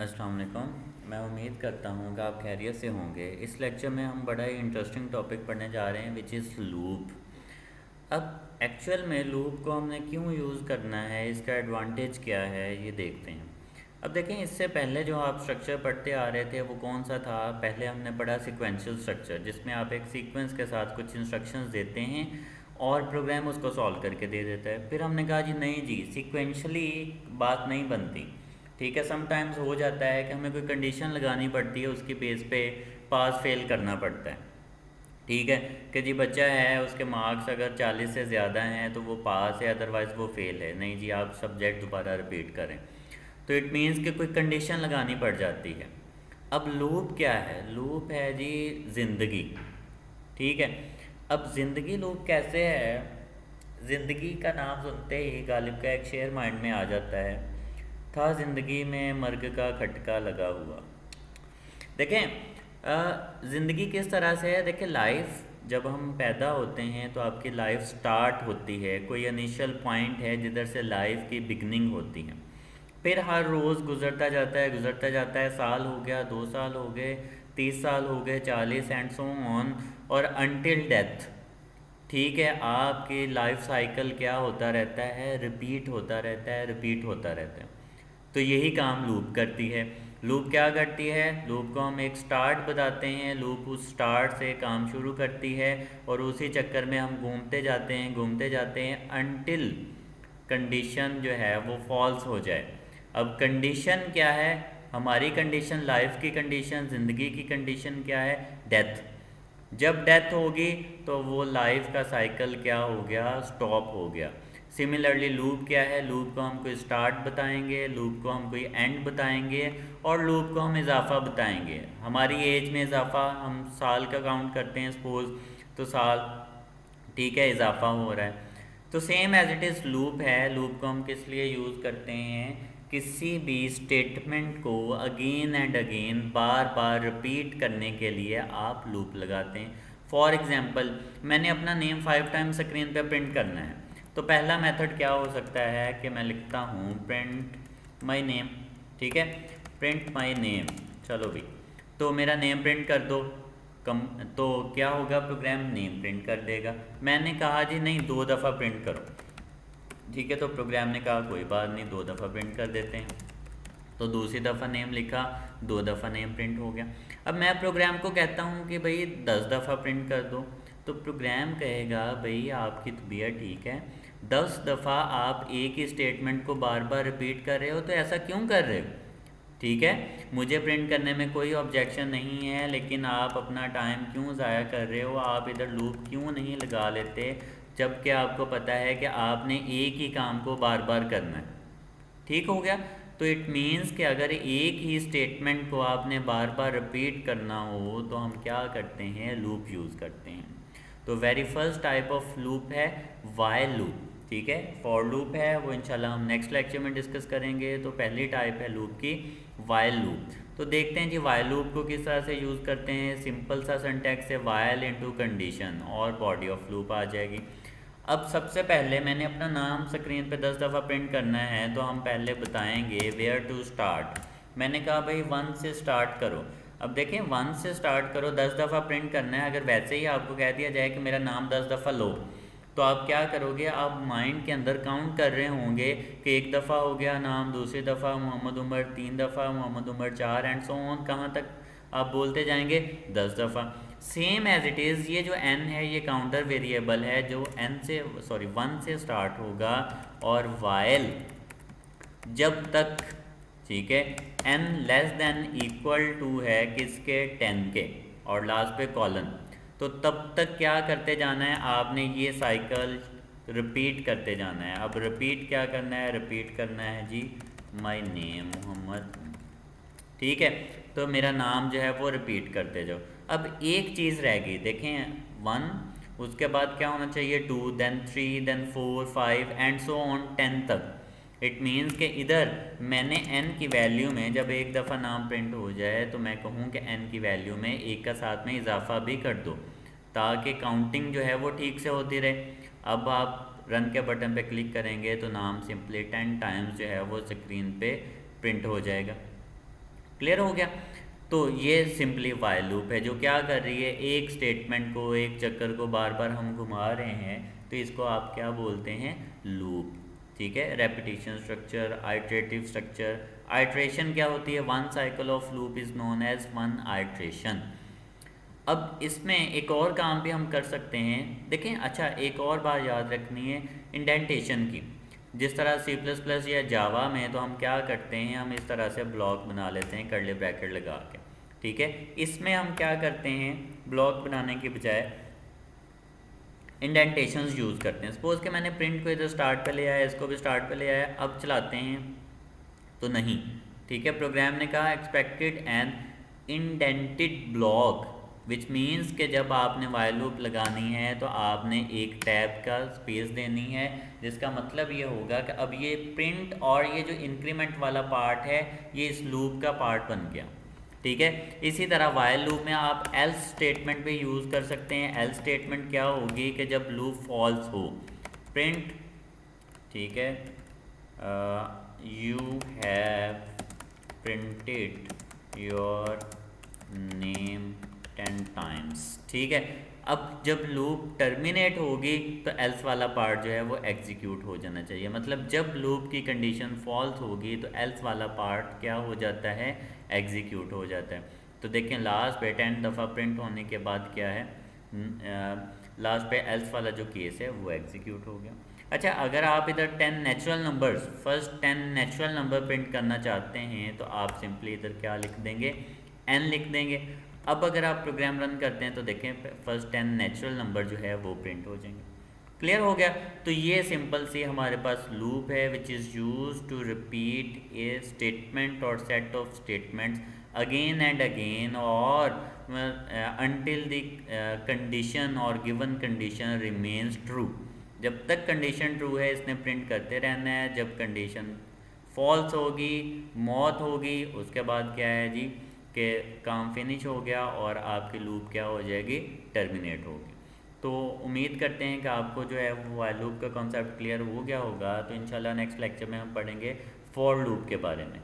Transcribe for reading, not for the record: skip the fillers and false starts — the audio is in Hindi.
अस्सलाम वालेकुम। मैं उम्मीद करता हूँ कि आप खैरियत से होंगे। इस लेक्चर में हम बड़ा ही इंटरेस्टिंग टॉपिक पढ़ने जा रहे हैं विच इज़ लूप। अब एक्चुअल में लूप को हमने क्यों यूज़ करना है, इसका एडवांटेज क्या है, ये देखते हैं। अब देखें, इससे पहले जो आप स्ट्रक्चर पढ़ते आ रहे थे वो कौन सा था? पहले हमने पढ़ा सिक्वेंशियल स्ट्रक्चर, जिसमें आप एक सीक्वेंस के साथ कुछ इंस्ट्रक्शंस देते हैं और प्रोग्राम उसको सॉल्व करके दे देता है। फिर हमने कहा जी नहीं जी, सिक्वेंशली बात नहीं बनती। ठीक है, समटाइम्स हो जाता है कि हमें कोई कंडीशन लगानी पड़ती है, उसकी बेस पे पास फेल करना पड़ता है। ठीक है, कि जी बच्चा है, उसके मार्क्स अगर 40 से ज़्यादा हैं तो वो पास है, अदरवाइज़ वो फेल है। नहीं जी, आप सब्जेक्ट दोबारा रिपीट करें। तो इट मीन्स कि कोई कंडीशन लगानी पड़ जाती है। अब लूप क्या है? लूप है जी ज़िंदगी। ठीक है, अब ज़िंदगी लूप कैसे है? ज़िंदगी का नाम सुनते ही गालिब का एक शेर माइंड में आ जाता है, था ज़िंदगी में मर्ग का खटका लगा हुआ। देखें, ज़िंदगी किस तरह से है? देखें, लाइफ जब हम पैदा होते हैं तो आपकी लाइफ स्टार्ट होती है, कोई इनिशियल पॉइंट है जिधर से लाइफ की बिगनिंग होती है। फिर हर रोज़ गुजरता जाता है, साल हो गया, 2 साल हो गए, 30 साल हो गए, 40 एंड सो ऑन, और अनटिल डेथ। ठीक है, आपकी लाइफ साइकिल क्या होता रहता है? रिपीट होता रहता है, रिपीट होता रहता है। तो यही काम लूप करती है। लूप क्या करती है? लूप को हम एक स्टार्ट बताते हैं, लूप उस स्टार्ट से काम शुरू करती है और उसी चक्कर में हम घूमते जाते हैं अनटिल कंडीशन जो है वो फॉल्स हो जाए। अब कंडीशन क्या है? हमारी कंडीशन, लाइफ की कंडीशन, ज़िंदगी की कंडीशन क्या है? डेथ। जब डेथ होगी तो वो लाइफ का साइकिल क्या हो गया? स्टॉप हो गया। सिमिलरली लूप क्या है? लूप को हम कोई स्टार्ट बताएंगे, लूप को हम कोई एंड बताएंगे और लूप को हम इजाफा बताएंगे। हमारी एज में इजाफा, हम साल का काउंट करते हैं सपोज, तो साल, ठीक है, इजाफा हो रहा है। तो same as it is loop है। लूप को हम किस लिए यूज़ करते हैं? किसी भी स्टेटमेंट को again and again bar bar repeat करने के लिए आप लूप लगाते हैं। फॉर एग्जांपल, मैंने अपना नेम 5 टाइम स्क्रीन पे प्रिंट करना है, तो पहला मेथड क्या हो सकता है कि मैं लिखता हूँ प्रिंट माय नेम। ठीक है, प्रिंट माय नेम, चलो भाई, तो मेरा नेम प्रिंट कर दो। कम तो क्या होगा? प्रोग्राम नेम प्रिंट कर देगा। मैंने कहा जी नहीं, 2 दफ़ा प्रिंट करो। ठीक है, तो प्रोग्राम ने कहा कोई बात नहीं, 2 दफ़ा प्रिंट कर देते हैं। तो दूसरी दफ़ा नेम लिखा, 2 दफ़ा नेम प्रिंट हो गया। अब मैं प्रोग्राम को कहता हूँ कि भाई 10 दफ़ा प्रिंट कर दो, तो प्रोग्राम कहेगा भाई आपकी तबीयत ठीक है, 10 दफ़ा आप एक ही स्टेटमेंट को बार बार रिपीट कर रहे हो, तो ऐसा क्यों कर रहे हो? ठीक है, मुझे प्रिंट करने में कोई ऑब्जेक्शन नहीं है, लेकिन आप अपना टाइम क्यों ज़ाया कर रहे हो? आप इधर लूप क्यों नहीं लगा लेते, जबकि आपको पता है कि आपने एक ही काम को बार बार करना है। ठीक हो गया। तो इट मीन्स कि अगर एक ही स्टेटमेंट को आपने बार बार रिपीट करना हो तो हम क्या करते हैं? लूप यूज़ करते हैं। तो very first type of loop है वाइल लूप। ठीक है, फॉर लूप है वो इंशाल्लाह हम नेक्स्ट लेक्चर में डिस्कस करेंगे। तो पहली टाइप है लूप की वाइल लूप। तो देखते हैं जी वाइल लूप को किस तरह से यूज़ करते हैं। सिंपल सा सिंटैक्स है, वाइल इनटू कंडीशन और बॉडी ऑफ लूप आ जाएगी। अब सबसे पहले मैंने अपना नाम स्क्रीन पे 10 दफ़ा प्रिंट करना है, तो हम पहले बताएंगे वेयर टू स्टार्ट। मैंने कहा भाई 1 से स्टार्ट करो। अब देखें, 1 से स्टार्ट करो, 10 दफ़ा प्रिंट करना है। अगर वैसे ही आपको कह दिया जाए कि मेरा नाम 10 दफ़ा लो, तो आप क्या करोगे? आप माइंड के अंदर काउंट कर रहे होंगे कि 1 दफ़ा हो गया नाम, दूसरी दफ़ा मोहम्मद उमर, 3 दफ़ा Mohammad Umar, 4 and so on, कहाँ तक आप बोलते जाएंगे? 10 दफ़ा। सेम एज इट इज़ ये जो n है ये काउंटर वेरिएबल है जो n से, सॉरी, 1 से स्टार्ट होगा, और वाइल जब तक, ठीक है, n less than equal to है किसके? 10 के, और लास्ट पे कॉलन, तो तब तक क्या करते जाना है? आपने ये साइकिल रिपीट करते जाना है। अब रिपीट क्या करना है? रिपीट करना है जी माय नेम मोहम्मद। ठीक है, तो मेरा नाम जो है वो रिपीट करते जाओ। अब एक चीज़ रह गई, देखें, 1, उसके बाद क्या होना चाहिए? 2, then 3, then 4, 5 and so on 10 तक। इट मीन्स कि इधर मैंने n की वैल्यू में, जब 1 दफ़ा नाम प्रिंट हो जाए तो मैं कहूँ कि n की वैल्यू में एक का साथ में इजाफा भी कर दो, ताकि काउंटिंग जो है वो ठीक से होती रहे। अब आप रन के बटन पे क्लिक करेंगे तो नाम सिंपली 10 टाइम्स जो है वो स्क्रीन पे प्रिंट हो जाएगा। क्लियर हो गया। तो ये सिंपली वाइल लूप है जो क्या कर रही है, एक स्टेटमेंट को, एक चक्कर को बार बार हम घुमा रहे हैं, तो इसको आप क्या बोलते हैं, लूप। ठीक है, repetition structure, iterative structure. Iteration क्या होती है, one cycle of loop is known as one iteration. अब इसमें एक और काम भी हम कर सकते हैं, देखें। अच्छा, एक और बात याद रखनी है इंडेंटेशन की। जिस तरह सी प्लस प्लस या जावा में तो हम क्या करते हैं, हम इस तरह से ब्लॉक बना लेते हैं कर्ली ब्रैकेट लगा के। ठीक है, इसमें हम क्या करते हैं, ब्लॉक बनाने के बजाय इंडेंटेशंस यूज़ करते हैं। सपोज़ कि मैंने प्रिंट को इधर स्टार्ट पे ले आया, इसको भी स्टार्ट पे ले आया, अब चलाते हैं तो नहीं। ठीक है, प्रोग्राम ने कहा expected an indented block, which means कि जब आपने वाइल लूप लगानी है तो आपने एक टैब का स्पेस देनी है, जिसका मतलब ये होगा कि अब ये प्रिंट और ये जो इंक्रीमेंट वाला पार्ट है ये इस लूप का पार्ट बन गया। ठीक है, इसी तरह वाइल लूप में आप एल्स स्टेटमेंट भी यूज़ कर सकते हैं। एल्स स्टेटमेंट क्या होगी कि जब लूप फॉल्स हो, प्रिंट, ठीक है, you have printed your name 10 times. ठीक है, अब जब लूप टर्मिनेट होगी तो एल्स वाला पार्ट जो है वो एग्जीक्यूट हो जाना चाहिए। मतलब जब लूप की कंडीशन फॉल्स होगी तो एल्स वाला पार्ट क्या हो जाता है, एग्जीक्यूट हो जाता है। तो देखें लास्ट पे 10 दफ़ा प्रिंट होने के बाद क्या है, लास्ट पे एल्स वाला जो केस है वो एग्जीक्यूट हो गया। अच्छा, अगर आप इधर 10 natural numbers, first 10 natural number print करना चाहते हैं तो आप सिंपली इधर क्या लिख देंगे, n लिख देंगे। अब अगर आप प्रोग्राम रन करते हैं तो देखें फर्स्ट 10 नेचुरल नंबर जो है वो प्रिंट हो जाएंगे। क्लियर हो गया। तो ये सिंपल सी हमारे पास लूप है which is used to repeat a statement और set of statements again and again और until the condition और given condition remains true। जब तक कंडीशन ट्रू है इसने प्रिंट करते रहना है। जब कंडीशन फॉल्स होगी, मौत होगी, उसके बाद क्या है जी कि काम फिनिश हो गया और आपकी लूप क्या हो जाएगी, टर्मिनेट होगी। तो उम्मीद करते हैं कि आपको जो है वो वाइल लूप का कॉन्सेप्ट क्लियर हो गया होगा। तो इंशाल्लाह नेक्स्ट लेक्चर में हम पढ़ेंगे फॉर लूप के बारे में।